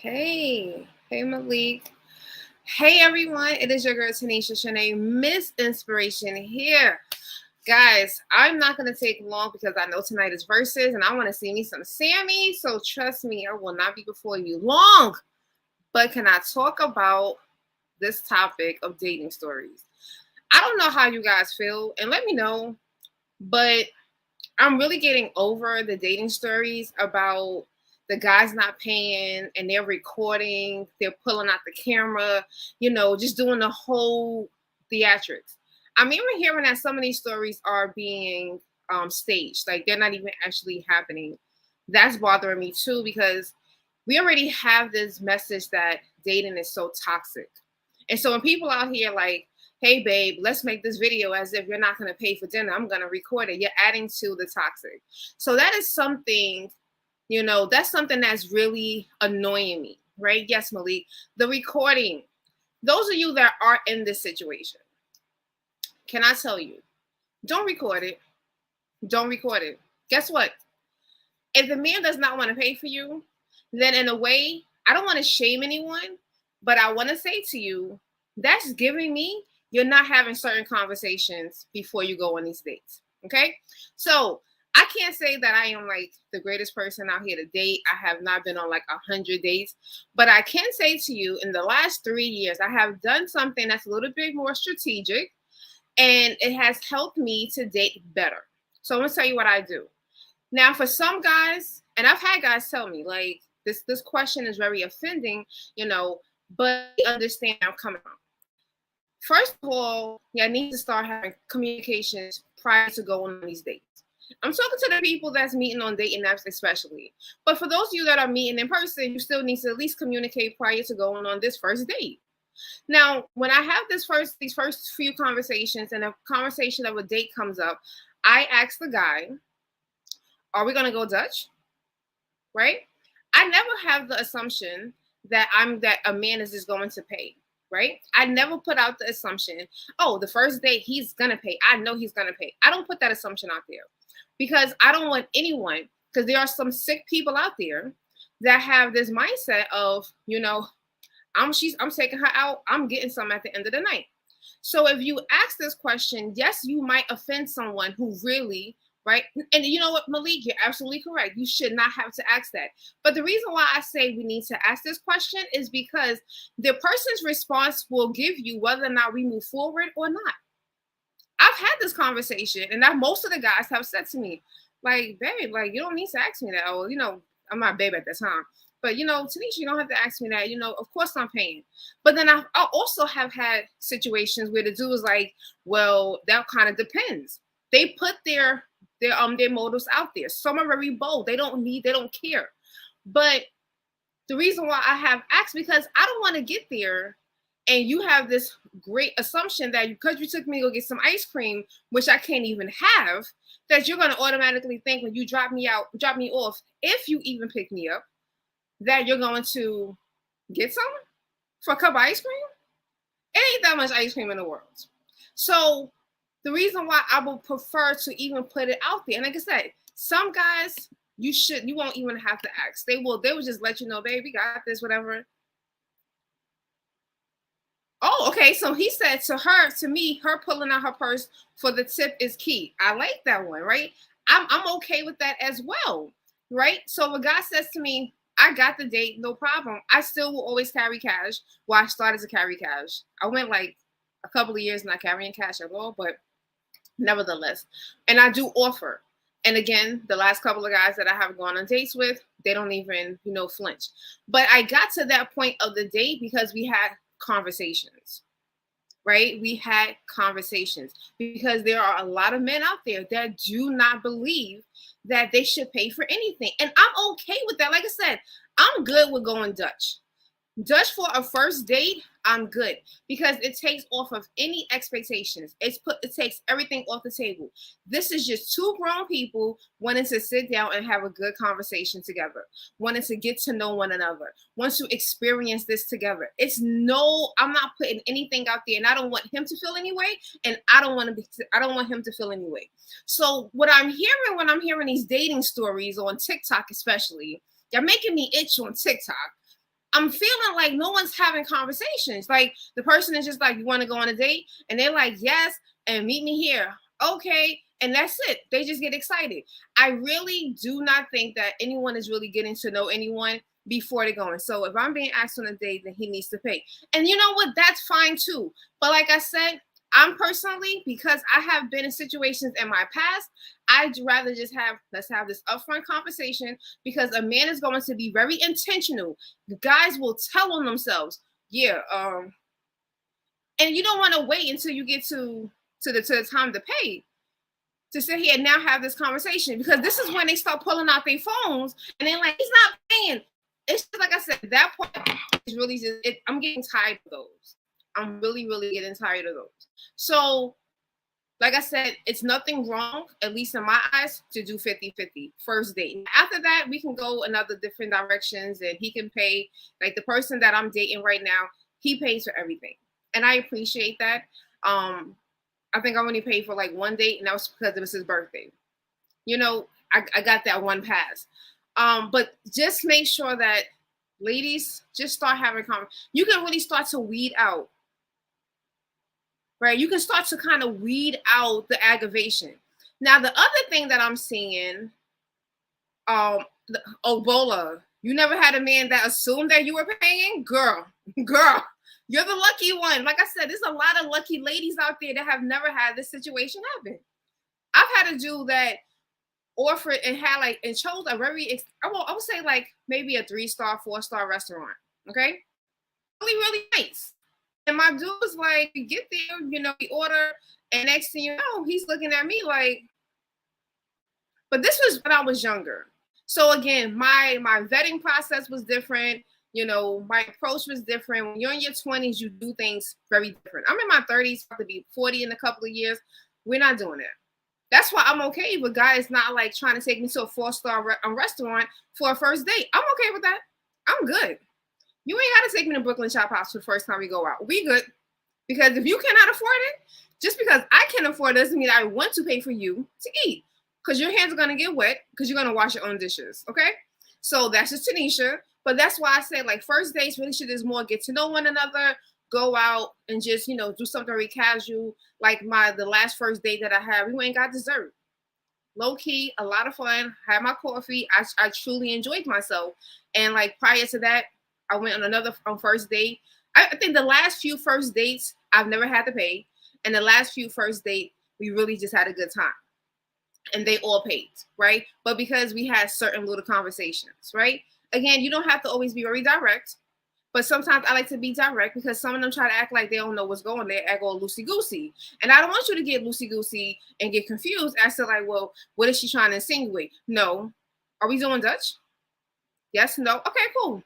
Hey Malik. Hey everyone, it is your girl Tanisha Shanae, Miss Inspiration here. Guys, I'm not going to take long because I know tonight is Versus and I want to see me some Sammy. So trust me, I will not be before you long. But can I talk about this topic of dating stories? I don't know how you guys feel and let me know, but I'm really getting over the dating stories about the guys not paying and they're recording, they're pulling out the camera, just doing the whole theatrics. I'm even hearing that some of these stories are being staged, like they're not even actually happening. That's bothering me too because we already have this message that dating is so toxic. And so when people out here like, hey babe, let's make this video as if you're not going to pay for dinner, I'm going to record it, you're adding to the toxic. So that is something, that's something that's really annoying me, right? Yes, Malik, the recording. Those of you that are in this situation, can I tell you, don't record it. Don't record it. Guess what? If the man does not want to pay for you, then in a way, I don't want to shame anyone, but I want to say to you, that's giving me you're not having certain conversations before you go on these dates. Okay. So I can't say that I am like the greatest person out here to date. I have not been on like 100 dates, but I can say to you in the last 3 years, I have done something that's a little bit more strategic and it has helped me to date better. So I'm going to tell you what I do. Now, for some guys, and I've had guys tell me like this question is very offending, but I understand I'm coming from. First of all, I need to start having communications prior to going on these dates. I'm talking to the people that's meeting on dating apps especially. But for those of you that are meeting in person, you still need to at least communicate prior to going on this first date. Now, when I have these first few conversations and a conversation of a date comes up, I ask the guy, are we going to go Dutch? Right? I never have the assumption that a man is just going to pay. Right? I never put out the assumption, oh, the first date he's gonna pay. I know he's gonna pay. I don't put that assumption out there because I don't want anyone, because there are some sick people out there that have this mindset of, I'm taking her out, I'm getting some at the end of the night. So if you ask this question, yes, you might offend someone who really, right? And you know what, Malik, you're absolutely correct. You should not have to ask that. But the reason why I say we need to ask this question is because the person's response will give you whether or not we move forward or not. I've had this conversation, and most of the guys have said to me, like, babe, like, you don't need to ask me that. Or, I'm not babe at the time. But, Tanisha, you don't have to ask me that. Of course I'm paying. But then I also have had situations where the dude was like, well, that kind of depends. They put their motives out there. Some are very bold. They don't care. But the reason why I have asked, because I don't want to get there and you have this great assumption that because you took me to go get some ice cream, which I can't even have, that you're going to automatically think when you drop me off, if you even pick me up, that you're going to get some for a cup of ice cream. It ain't that much ice cream in the world. So the reason why I would prefer to even put it out there, and like I said, some guys you won't even have to ask. They will just let you know, babe, we got this, whatever. Oh, okay. So he said to me, her pulling out her purse for the tip is key. I like that one, right? I'm okay with that as well, right? So if a guy says to me, I got the date, no problem, I still will always carry cash. Well, I started to carry cash. I went like a couple of years not carrying cash at all, but nevertheless, and I do offer. And again, the last couple of guys that I have gone on dates with, they don't even, flinch. But I got to that point of the date because we had conversations, right? We had conversations because there are a lot of men out there that do not believe that they should pay for anything. And I'm okay with that. Like I said, I'm good with going Dutch. Dutch for a first date, I'm good because it takes off of any expectations. It takes everything off the table. This is just two grown people wanting to sit down and have a good conversation together, wanting to get to know one another, want to experience this together. I'm not putting anything out there, and I don't want him to feel any way, and I don't want him to feel any way. So what I'm hearing when I'm hearing these dating stories on TikTok, especially, they're making me itch on TikTok. I'm feeling like no one's having conversations. Like the person is just like, you want to go on a date? And they're like, yes, and meet me here. Okay. And that's it. They just get excited. I really do not think that anyone is really getting to know anyone before they're going. So if I'm being asked on a date, then he needs to pay. And you know what? That's fine too. But like I said, I'm personally, because I have been in situations in my past, I'd rather just let's have this upfront conversation, because a man is going to be very intentional. The guys will tell on themselves, yeah, and you don't want to wait until you get to the time to pay to sit here and now have this conversation, because this is when they start pulling out their phones and they're like, he's not paying. It's just like I said, that point is really just I'm getting tired of those. I'm really, really getting tired of those. So, like I said, it's nothing wrong, at least in my eyes, to do 50-50 first date. After that, we can go in other different directions, and he can pay. Like the person that I'm dating right now, he pays for everything. And I appreciate that. I think I only paid for like one date, and that was because it was his birthday. You know, I got that one pass. But just make sure that, ladies, just start having conversations. You can really start to weed out, right? You can start to kind of weed out the aggravation. Now, the other thing that I'm seeing, Obola, you never had a man that assumed that you were paying? Girl, you're the lucky one. Like I said, there's a lot of lucky ladies out there that have never had this situation happen. I've had a dude that offered and had like, and chose a very, I would say like maybe a 3-star, 4-star restaurant. Okay. Really, really nice. And my dude was like, we get there, you know, we order, and next thing you know, he's looking at me like, but this was when I was younger. So again, my vetting process was different. You know, my approach was different. When you're in your 20s, you do things very different. I'm in my 30s, about to be 40 in a couple of years. We're not doing that. That's why I'm okay with guys not like trying to take me to a 4-star restaurant for a first date. I'm okay with that. I'm good. You ain't got to take me to Brooklyn Chop House for the first time we go out. We good. Because if you cannot afford it, just because I can afford it doesn't mean I want to pay for you to eat. Because your hands are going to get wet because you're going to wash your own dishes. Okay? So that's just Tanisha. But that's why I say like first dates really should just more get to know one another, go out and just, you know, do something very casual. Like the last first date that I had, we went and got dessert. Low key, a lot of fun. Had my coffee. I truly enjoyed myself. And like prior to that, I went on another first date. I think the last few first dates, I've never had to pay. And the last few first date, we really just had a good time. And they all paid, right? But because we had certain little conversations, right? Again, you don't have to always be very direct. But sometimes I like to be direct because some of them try to act like they don't know what's going on. They act all loosey-goosey. And I don't want you to get loosey-goosey and get confused as to like, well, what is she trying to insinuate? No. Are we doing Dutch? Yes, no? Okay, cool.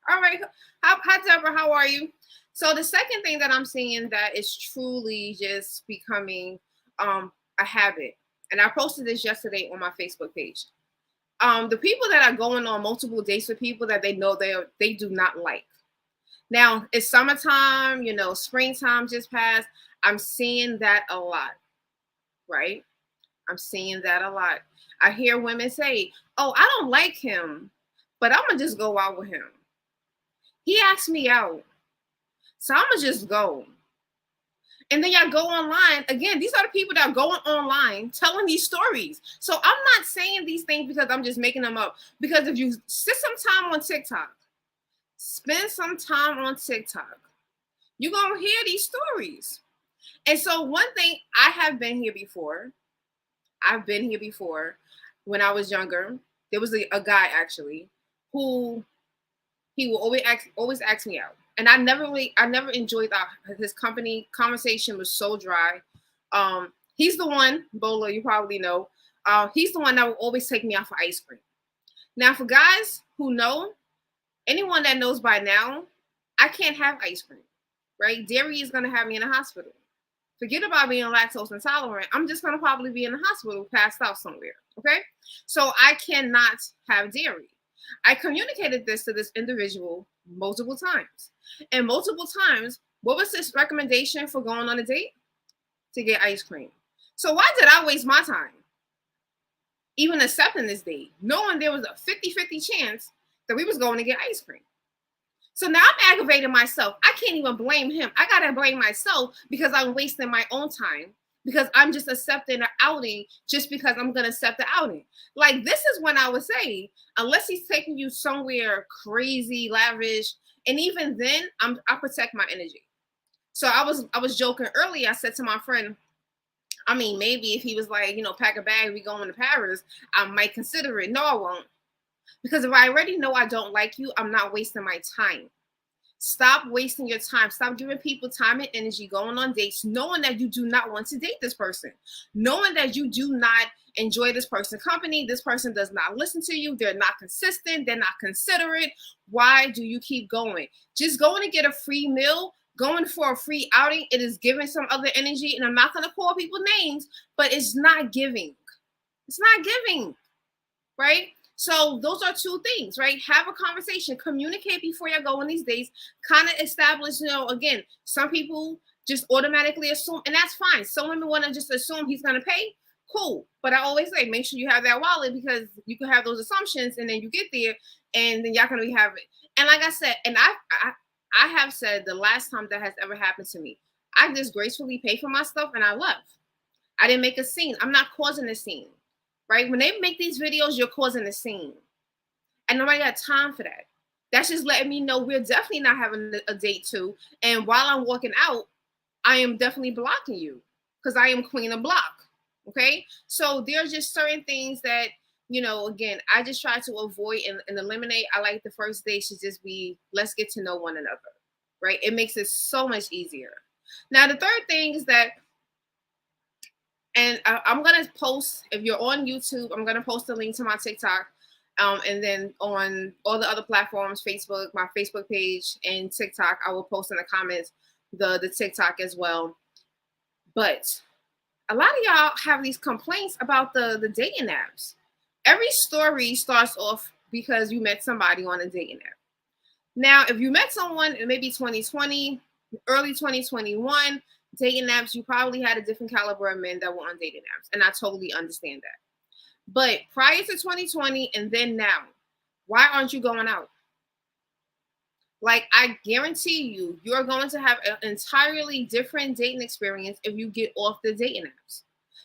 All right. Hi, Deborah. How are you? So the second thing that I'm seeing that is truly just becoming a habit. And I posted this yesterday on my Facebook page. The people that are going on multiple dates with people that they know they do not like. Now, it's summertime, you know, springtime just passed. I'm seeing that a lot, right? I'm seeing that a lot. I hear women say, oh, I don't like him, but I'm going to just go out with him. He asked me out, so I'm going to just go. And then y'all go online. Again, these are the people that are going online telling these stories. So I'm not saying these things because I'm just making them up. Because if you sit some time on TikTok, spend some time on TikTok, you're going to hear these stories. And so one thing, I have been here before. I've been here before when I was younger. There was a guy actually who he will always ask me out. And I never enjoyed that. His company conversation was so dry. He's the one, Bola, you probably know. He's the one that will always take me out for ice cream. Now, for guys who know, anyone that knows by now, I can't have ice cream, right? Dairy is going to have me in the hospital. Forget about being lactose intolerant. I'm just going to probably be in the hospital, passed out somewhere, okay? So I cannot have dairy. I communicated this to this individual multiple times. And multiple times, what was his recommendation for going on a date? To get ice cream. So why did I waste my time even accepting this date, knowing there was a 50-50 chance that we was going to get ice cream? So now I'm aggravating myself. I can't even blame him. I got to blame myself because I'm wasting my own time, because I'm just accepting an outing just because I'm going to accept the outing. Like, this is when I would say, unless he's taking you somewhere crazy, lavish, and even then, I protect my energy. So I was joking earlier. I said to my friend, I mean, maybe if he was like, pack a bag, we going to Paris, I might consider it. No, I won't. Because if I already know I don't like you, I'm not wasting my time. Stop wasting your time. Stop giving people time and energy going on dates, knowing that you do not want to date this person, knowing that you do not enjoy this person's company. This person does not listen to you. They're not consistent. They're not considerate. Why do you keep going? Just going to get a free meal, going for a free outing, it is giving some other energy. And I'm not going to call people names, but it's not giving. It's not giving, right? So those are two things, right? Have a conversation, communicate before you go on these dates, kind of establish, again, some people just automatically assume, and that's fine. Some women want to just assume he's going to pay. Cool. But I always say, make sure you have that wallet, because you can have those assumptions and then you get there and then y'all can be having. And like I said, and I have said the last time that has ever happened to me, I just gracefully pay for my stuff and I left. I didn't make a scene. I'm not causing a scene. Right? When they make these videos, you're causing a scene. And nobody got time for that. That's just letting me know we're definitely not having a date too. And while I'm walking out, I am definitely blocking you because I am queen of block. Okay? So there's just certain things that, again, I just try to avoid and eliminate. I like the first date should just be, let's get to know one another. Right? It makes it so much easier. Now, the third thing is that, and I'm going to post, if you're on YouTube, I'm going to post a link to my TikTok. And then on all the other platforms, Facebook, my Facebook page, and TikTok, I will post in the comments the TikTok as well. But a lot of y'all have these complaints about the dating apps. Every story starts off because you met somebody on a dating app. Now, if you met someone in maybe 2020, early 2021, dating apps, you probably had a different caliber of men that were on dating apps. And I totally understand that. But prior to 2020 and then now, why aren't you going out? Like, I guarantee you, you're going to have an entirely different dating experience if you get off the dating apps.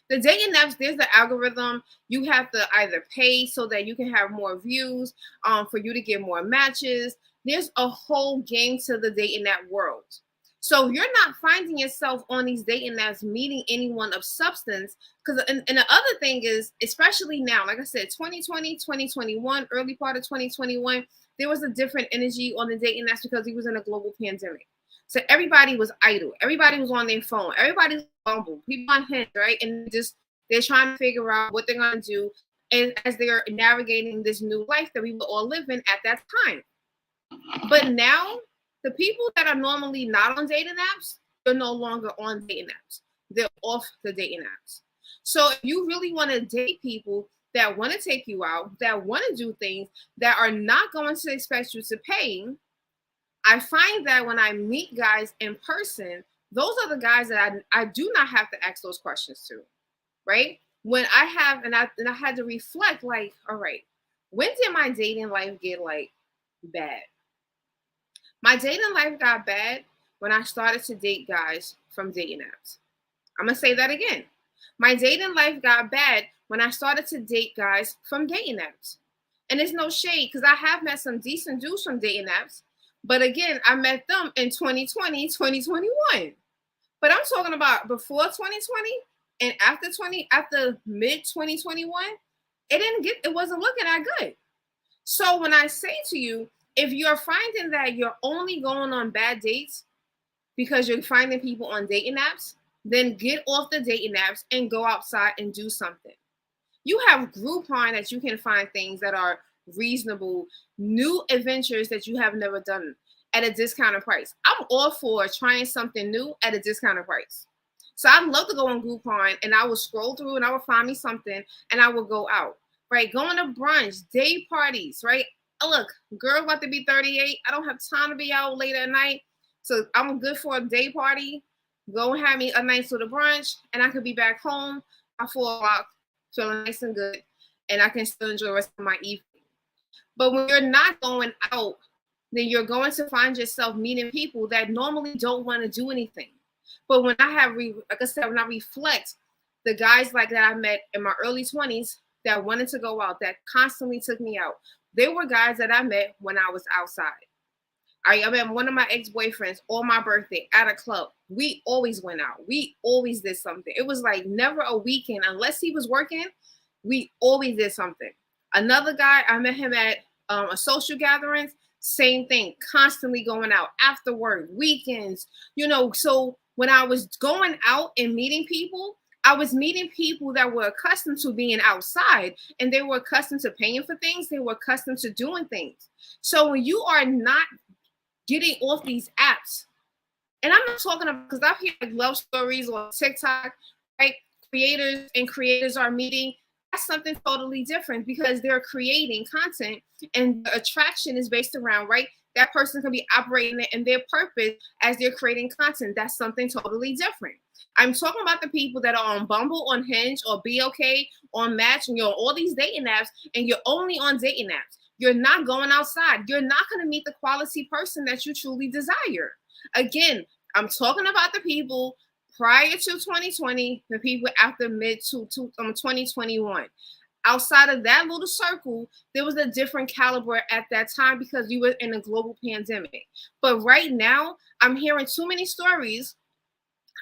The dating apps, there's the algorithm. You have to either pay so that you can have more views, for you to get more matches. There's a whole game to the dating app world. So you're not finding yourself on these dating apps meeting anyone of substance. Because and the other thing is, especially now, like I said, 2020, 2021, early part of 2021, there was a different energy on the dating apps because he was in a global pandemic. So everybody was idle. Everybody was on their phone. Everybody's bumble. People on Hinge, right? And they're trying to figure out what they're going to do as they're navigating this new life that we were all living at that time. But now, the people that are normally not on dating apps, they're no longer on dating apps. They're off the dating apps. So if you really want to date people that want to take you out, that want to do things, that are not going to expect you to pay, I find that when I meet guys in person, those are the guys that I do not have to ask those questions to, right? When I have, and I had to reflect, like, all right, when did my dating life get like bad? My dating life got bad when I started to date guys from dating apps. I'm going to say that again. My dating life got bad when I started to date guys from dating apps. And it's no shade because I have met some decent dudes from dating apps. But again, I met them in 2020, 2021. But I'm talking about before 2020 and after mid 2021, it wasn't looking that good. So when I say to you, if you're finding that you're only going on bad dates because you're finding people on dating apps, then get off the dating apps and go outside and do something. You have Groupon that you can find things that are reasonable, new adventures that you have never done at a discounted price. I'm all for trying something new at a discounted price. So I'd love to go on Groupon and I would scroll through and I would find me something and I would go out, right? Going to brunch, day parties, right? Look, girl about to be 38. I don't have time to be out late at night. So I'm good for a day party. Go and have me a nice little brunch and I could be back home by 4 o'clock feeling nice and good. And I can still enjoy the rest of my evening. But when you're not going out then you're going to find yourself meeting people that normally don't want to do anything. But when I have, like I said, when I reflect, the guys like that I met in my early 20s that wanted to go out, that constantly took me out, they were guys that I met when I was outside. I met one of my ex-boyfriends on my birthday at a club. We always went out. We always did something. It was like never a weekend unless he was working. We always did something. Another guy, I met him at a social gatherings. Same thing, constantly going out after work, weekends. So when I was going out and meeting people, I was meeting people that were accustomed to being outside, and they were accustomed to paying for things. They were accustomed to doing things. So when you are not getting off these apps, and I'm not talking about, because I've heard like love stories on TikTok, right? Creators are meeting. That's something totally different because they're creating content, and the attraction is based around, right? That person can be operating in their purpose as they're creating content. That's something totally different. I'm talking about the people that are on Bumble, on Hinge, or BOK, on Match, and you're on all these dating apps, and you're only on dating apps. You're not going outside. You're not going to meet the quality person that you truly desire. Again, I'm talking about the people prior to 2020, the people after mid to 2021. Outside of that little circle, there was a different caliber at that time because we were in a global pandemic. But right now, I'm hearing too many stories.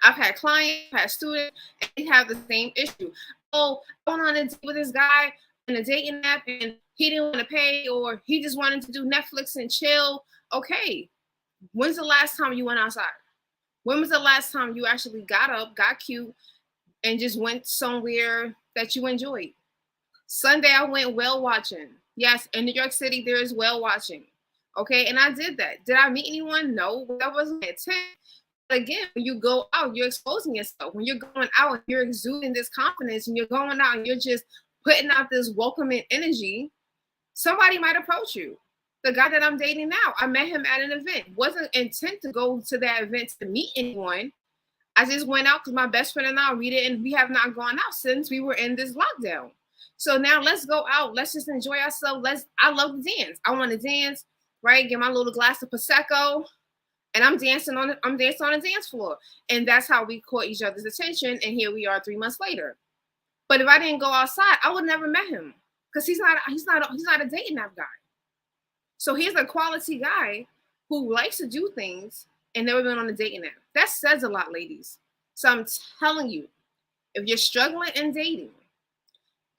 I've had clients, I've had students, and they have the same issue. Oh, I went on a date with this guy in a dating app and he didn't want to pay, or he just wanted to do Netflix and chill. Okay, when's the last time you went outside? When was the last time you actually got up, got cute, and just went somewhere that you enjoyed? Sunday, I went whale watching. Yes, in New York City, there is whale watching. Okay, and I did that. Did I meet anyone? No, that wasn't my intent. But again, when you go out, you're exposing yourself. When you're going out and you're exuding this confidence, and you're going out and you're just putting out this welcoming energy, somebody might approach you. The guy that I'm dating now, I met him at an event. Wasn't intent to go to that event to meet anyone. I just went out because my best friend and I read it, and we have not gone out since we were in this lockdown. So now let's go out. Let's just enjoy ourselves. I love to dance. I want to dance, right? Get my little glass of Prosecco, and I'm dancing on a dance floor. And that's how we caught each other's attention. And here we are 3 months later. But if I didn't go outside, I would never met him because he's not a dating app guy. So here's a quality guy who likes to do things and never been on a dating app. That says a lot, ladies. So I'm telling you, if you're struggling in dating,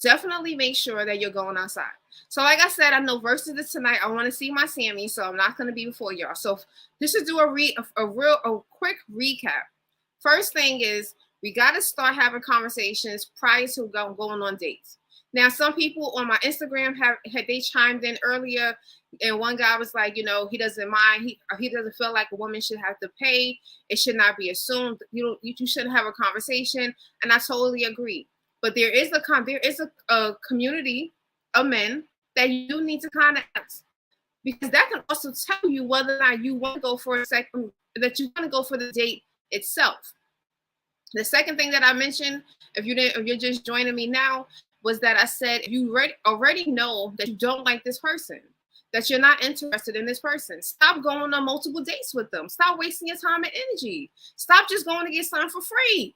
definitely make sure that you're going outside. So like I said, I know VERZUZ is tonight. I want to see my Sammy, so I'm not going to be before y'all. So this is do a quick recap. First thing is we got to start having conversations prior to going on dates. Now, some people on my Instagram had they chimed in earlier, and one guy was like, he doesn't mind. He doesn't feel like a woman should have to pay. It should not be assumed. You shouldn't have a conversation, and I totally agree. But there is a community of men that you need to kind of ask, because that can also tell you whether or not you want to go for that you want to go for the date itself. The second thing that I mentioned, if you're just joining me now, was that I said you already know that you don't like this person, that you're not interested in this person. Stop going on multiple dates with them. Stop wasting your time and energy. Stop just going to get something for free.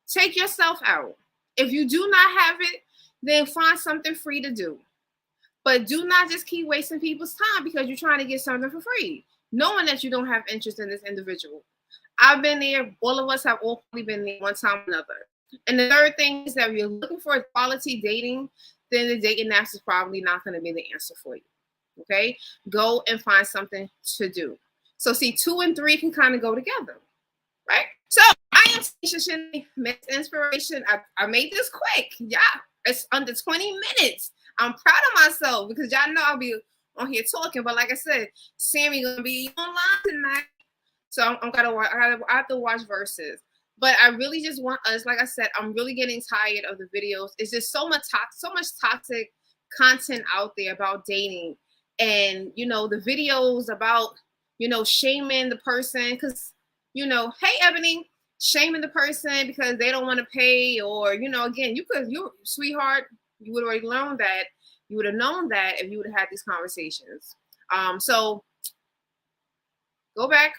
Take yourself out. If you do not have it, then find something free to do. But do not just keep wasting people's time because you're trying to get something for free, knowing that you don't have interest in this individual. I've been there. All of us have all probably been there one time or another. And the third thing is that if you're looking for quality dating, then the dating apps is probably not going to be the answer for you. Okay? Go and find something to do. So see, 2 and 3 can kind of go together, right? So I am Tanisha Miss Inspiration. I made this quick. Yeah, it's under 20 minutes. I'm proud of myself because y'all know I'll be on here talking. But like I said, Sammy gonna be online tonight, so I have to watch VERZUZ. But I really just want us, like I said, I'm really getting tired of the videos. It's just so much toxic content out there about dating, and the videos about shaming the person because hey Ebony, shaming the person because they don't want to pay, or again, you sweetheart, you would have already learned that. You would have known that if you would have had these conversations. So go back,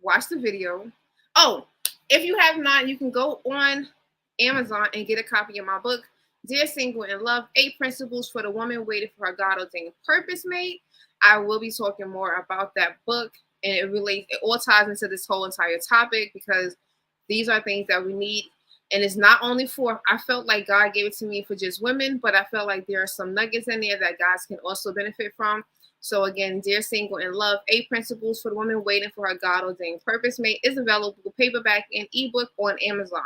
watch the video. Oh, if you have not, you can go on Amazon and get a copy of my book, Dear Single in Love, 8 Principles for the Woman Waiting for Her God-Ordained Purpose Mate. I will be talking more about that book, and it all ties into this whole entire topic, because these are things that we need. And it's not only for, I felt like God gave it to me for just women, but I felt like there are some nuggets in there that guys can also benefit from. So again, Dear Single in Love, 8 Principles for the Woman Waiting for Her God-Ordained Purpose Mate is available paperback and ebook on Amazon.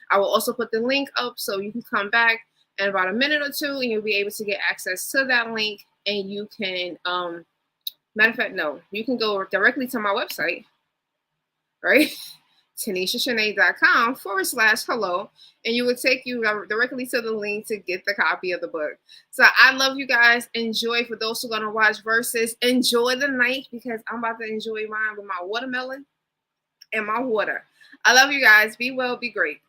I will also put the link up so you can come back in about a minute or two and you'll be able to get access to that link. And you can, matter of fact, no, you can go directly to my website, right? TanishaShanae.com/hello, and you will take you directly to the link to get the copy of the book. So I love you guys. Enjoy. For those who are going to watch VERZUZ, enjoy the night, because I'm about to enjoy mine with my watermelon and my water. I love you guys. Be well, be great.